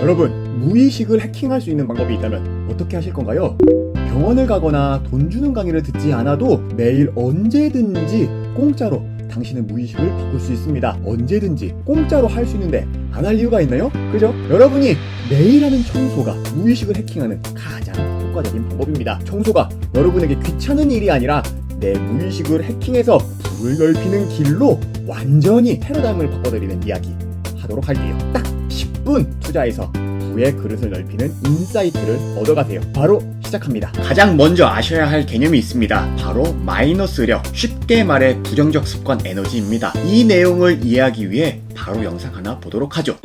여러분, 무의식을 해킹할 수 있는 방법이 있다면 어떻게 하실 건가요? 병원을 가거나 돈 주는 강의를 듣지 않아도 매일 언제든지 공짜로 당신의 무의식을 바꿀 수 있습니다. 언제든지 공짜로 할 수 있는데 안 할 이유가 있나요? 그죠? 여러분이 매일 하는 청소가 무의식을 해킹하는 가장 효과적인 방법입니다. 청소가 여러분에게 귀찮은 일이 아니라 내 무의식을 해킹해서 불을 넓히는 길로 완전히 패러다임을 바꿔드리는 이야기 하도록 할게요. 딱 10분 투자해서 부의 그릇을 넓히는 인사이트를 얻어가세요. 바로 시작합니다. 가장 먼저 아셔야 할 개념이 있습니다. 바로 마이너스력, 쉽게 말해 부정적 습관 에너지입니다. 이 내용을 이해하기 위해 바로 영상 하나 보도록 하죠.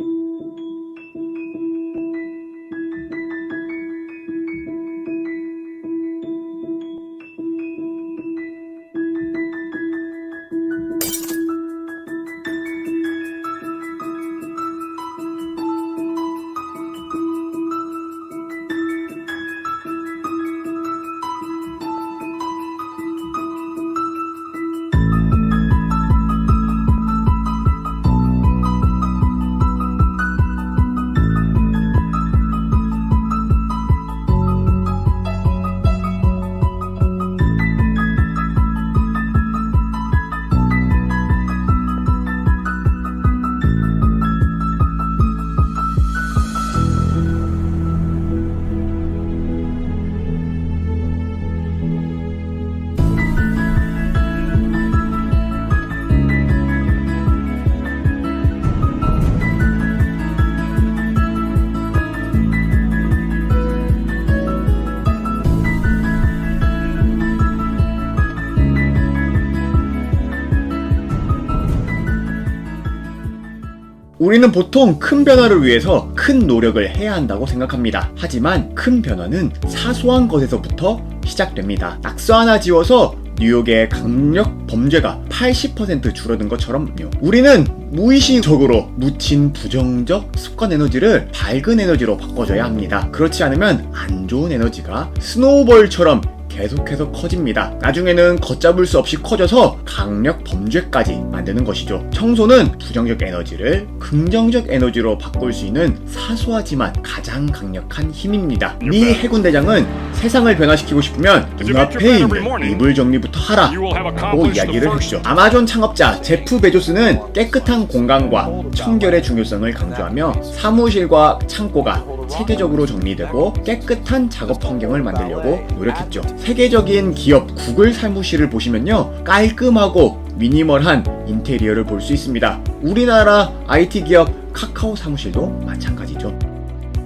우리는 보통 큰 변화를 위해서 큰 노력을 해야 한다고 생각합니다. 하지만 큰 변화는 사소한 것에서부터 시작됩니다. 낙서 하나 지워서 뉴욕의 강력 범죄가 80% 줄어든 것처럼요. 우리는 무의식적으로 묻힌 부정적 습관 에너지를 밝은 에너지로 바꿔줘야 합니다. 그렇지 않으면 안 좋은 에너지가 스노우볼처럼 계속해서 커집니다. 나중에는 걷잡을 수 없이 커져서 강력 범죄까지 만드는 것이죠. 청소는 부정적 에너지를 긍정적 에너지로 바꿀 수 있는 사소하지만 가장 강력한 힘입니다. 리 해군 대장은 세상을 변화시키고 싶으면 눈앞에 있는 이불 정리부터 하라 라고 이야기를 해주죠. 아마존 창업자 제프 베조스는 깨끗한 공간과 청결의 중요성을 강조하며 사무실과 창고가 체계적으로 정리되고 깨끗한 작업 환경을 만들려고 노력했죠. 세계적인 기업 구글 사무실을 보시면요, 깔끔하고 미니멀한 인테리어를 볼 수 있습니다. 우리나라 IT 기업 카카오 사무실도 마찬가지죠.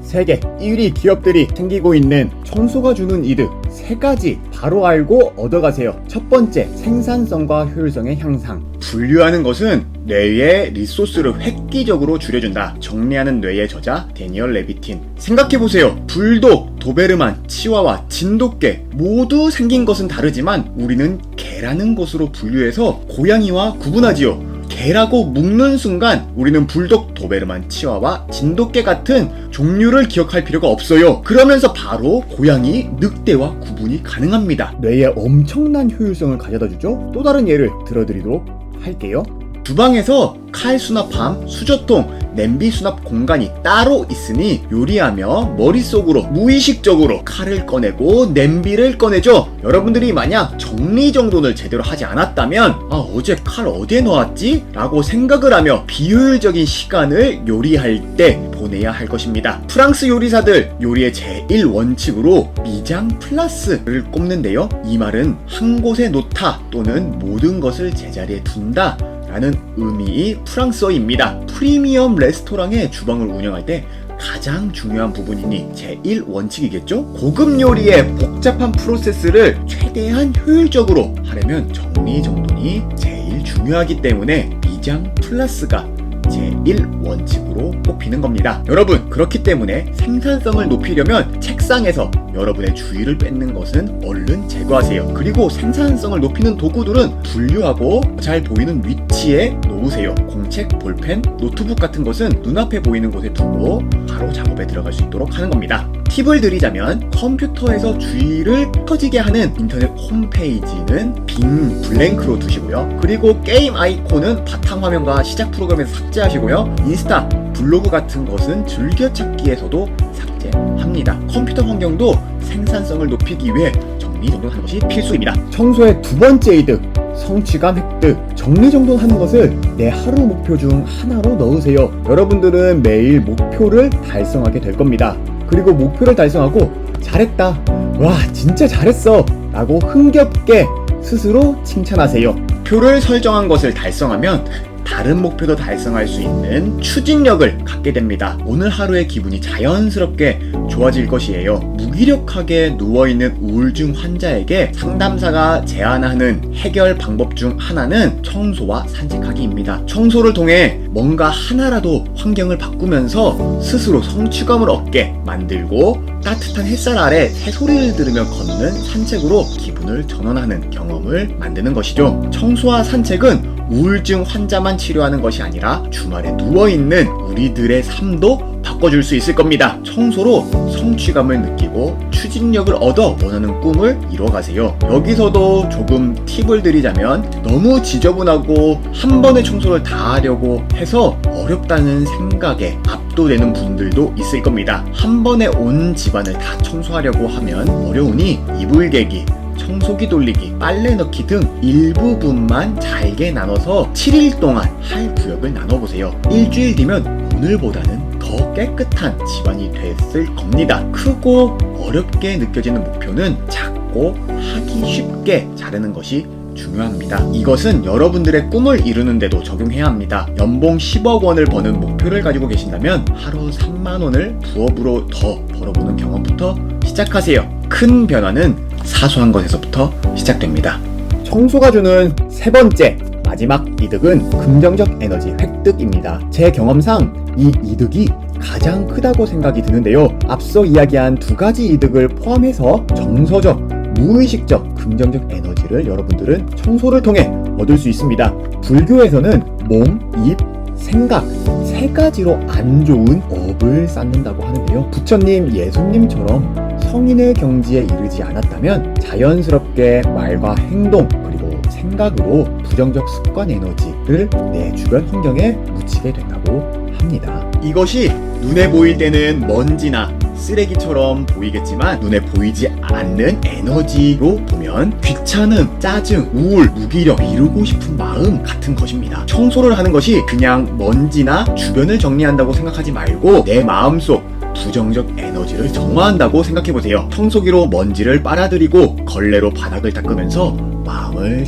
세계 1위 기업들이 챙기고 있는 청소가 주는 이득 3가지 바로 알고 얻어가세요. 첫 번째, 생산성과 효율성의 향상. 분류하는 것은 뇌의 리소스를 획기적으로 줄여준다. 정리하는 뇌의 저자 데니얼 레비틴. 생각해보세요. 불독, 도베르만, 치와와, 진돗개 모두 생긴 것은 다르지만 우리는 개라는 것으로 분류해서 고양이와 구분하지요. 개라고 묶는 순간 우리는 불독, 도베르만, 치와와, 진돗개 같은 종류를 기억할 필요가 없어요. 그러면서 바로 고양이, 늑대와 구분이 가능합니다. 뇌에 엄청난 효율성을 가져다주죠. 또 다른 예를 들어드리도록 할게요. 주방에서 칼 수납함, 수저통, 냄비 수납 공간이 따로 있으니 요리하며 머릿속으로 무의식적으로 칼을 꺼내고 냄비를 꺼내죠. 여러분들이 만약 정리정돈을 제대로 하지 않았다면 어제 칼 어디에 놓았지? 라고 생각을 하며 비효율적인 시간을 요리할 때 보내야 할 것입니다. 프랑스 요리사들 요리의 제1원칙으로 미장 플라스를 꼽는데요. 이 말은 한 곳에 놓다 또는 모든 것을 제자리에 둔다 라는 의미의 프랑스어입니다. 프리미엄 레스토랑의 주방을 운영할 때 가장 중요한 부분이니 제1원칙이겠죠? 고급 요리의 복잡한 프로세스를 최대한 효율적으로 하려면 정리정돈이 제일 중요하기 때문에 미장 플러스가 제1원칙으로 꼽히는 겁니다. 여러분, 그렇기 때문에 생산성을 높이려면 책상에서 여러분의 주의를 뺏는 것은 얼른 제거하세요. 그리고 생산성을 높이는 도구들은 분류하고 잘 보이는 위치에 놓으세요. 공책, 볼펜, 노트북 같은 것은 눈앞에 보이는 곳에 두고 바로 작업에 들어갈 수 있도록 하는 겁니다. 팁을 드리자면 컴퓨터에서 주의를 켜지게 하는 인터넷 홈페이지는 빈 블랭크로 두시고요. 그리고 게임 아이콘은 바탕화면과 시작 프로그램에서 삭제하시고요. 인스타, 블로그 같은 것은 즐겨찾기에서도 삭제합니다. 컴퓨터 환경도 생산성을 높이기 위해 정리정돈하는 것이 필수입니다. 청소의 두 번째 이득, 성취감 획득. 정리정돈하는 것을 내 하루 목표 중 하나로 넣으세요. 여러분들은 매일 목표를 달성하게 될 겁니다. 그리고 목표를 달성하고 잘했다, 와 진짜 잘했어 라고 흥겹게 스스로 칭찬하세요. 목표를 설정한 것을 달성하면 다른 목표도 달성할 수 있는 추진력을 갖게 됩니다. 오늘 하루의 기분이 자연스럽게 좋아질 것이에요. 무기력하게 누워있는 우울증 환자에게 상담사가 제안하는 해결 방법 중 하나는 청소와 산책하기입니다. 청소를 통해 뭔가 하나라도 환경을 바꾸면서 스스로 성취감을 얻게 만들고 따뜻한 햇살 아래 새소리를 들으며 걷는 산책으로 기분을 전환하는 경험을 만드는 것이죠. 청소와 산책은 우울증 환자만 치료하는 것이 아니라 주말에 누워있는 우리들의 삶도 바꿔줄 수 있을 겁니다. 청소로 성취감을 느끼고 추진력을 얻어 원하는 꿈을 이뤄가세요. 여기서도 조금 팁을 드리자면 너무 지저분하고 한 번에 청소를 다 하려고 해서 어렵다는 생각에 압도되는 분들도 있을 겁니다. 한 번에 온 집안을 다 청소하려고 하면 어려우니 이불 개기, 청소기 돌리기, 빨래 넣기 등 일부분만 잘게 나눠서 7일 동안 할 구역을 나눠보세요. 일주일 뒤면 오늘보다는 더 깨끗한 집안이 됐을 겁니다. 크고 어렵게 느껴지는 목표는 작고 하기 쉽게 자르는 것이 중요합니다. 이것은 여러분들의 꿈을 이루는데도 적용해야 합니다. 연봉 10억 원을 버는 목표를 가지고 계신다면 하루 3만 원을 부업으로 더 벌어보는 경험부터 시작하세요. 큰 변화는 사소한 것에서부터 시작됩니다. 청소가 주는 세 번째 마지막 이득은 긍정적 에너지 획득입니다. 제 경험상 이 이득이 가장 크다고 생각이 드는데요. 앞서 이야기한 두 가지 이득을 포함해서 정서적, 무의식적 긍정적 에너지를 여러분들은 청소를 통해 얻을 수 있습니다. 불교에서는 몸, 입, 생각 세 가지로 안 좋은 업을 쌓는다고 하는데요. 부처님, 예수님처럼 성인의 경지에 이르지 않았다면 자연스럽게 말과 행동 그리고 생각으로 부정적 습관 에너지를 내 주변 환경에 묻히게 된다고 합니다. 이것이 눈에 보일 때는 먼지나 쓰레기처럼 보이겠지만 눈에 보이지 않는 에너지로 보면 귀찮음, 짜증, 우울, 무기력, 이루고 싶은 마음 같은 것입니다. 청소를 하는 것이 그냥 먼지나 주변을 정리한다고 생각하지 말고 내 마음속 부정적 에너지를 정화한다고 생각해보세요. 청소기로 먼지를 빨아들이고 걸레로 바닥을 닦으면서 마음을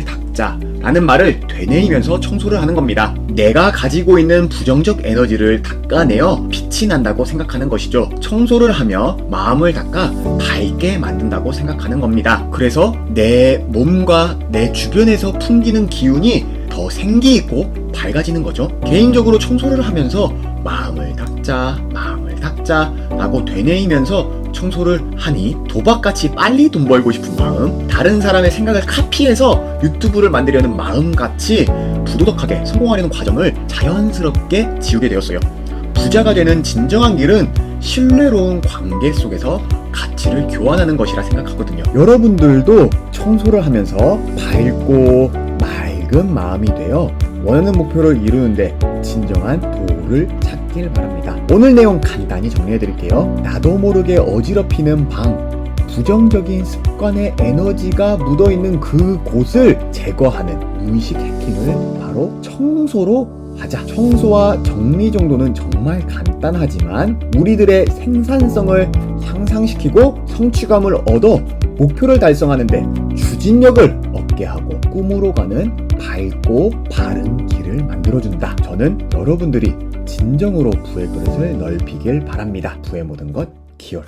닦자 라는 말을 되뇌이면서 청소를 하는 겁니다. 내가 가지고 있는 부정적 에너지를 닦아내어 빛이 난다고 생각하는 것이죠. 청소를 하며 마음을 닦아 밝게 만든다고 생각하는 겁니다. 그래서 내 몸과 내 주변에서 풍기는 기운이 더 생기있고 밝아지는 거죠. 개인적으로 청소를 하면서 마음을 닦자 라고 되뇌이면서 청소를 하니 도박같이 빨리 돈 벌고 싶은 마음, 다른 사람의 생각을 카피해서 유튜브를 만들려는 마음같이 부도덕하게 성공하려는 과정을 자연스럽게 지우게 되었어요. 부자가 되는 진정한 길은 신뢰로운 관계 속에서 가치를 교환하는 것이라 생각하거든요. 여러분들도 청소를 하면서 밝고 맑은 마음이 되어 원하는 목표를 이루는데 진정한 도를 찾길 바랍니다. 오늘 내용 간단히 정리해드릴게요. 나도 모르게 어지럽히는 방, 부정적인 습관의 에너지가 묻어있는 그곳을 제거하는 무의식 해킹을 바로 청소로 하자. 청소와 정리정돈은 정말 간단하지만 우리들의 생산성을 향상시키고 성취감을 얻어 목표를 달성하는데 추진력을 얻게 하고 꿈으로 가는 밝고 바른 길을 만들어준다. 저는 여러분들이 진정으로 부의 그릇을 넓히길 바랍니다. 부의 모든 것 기열.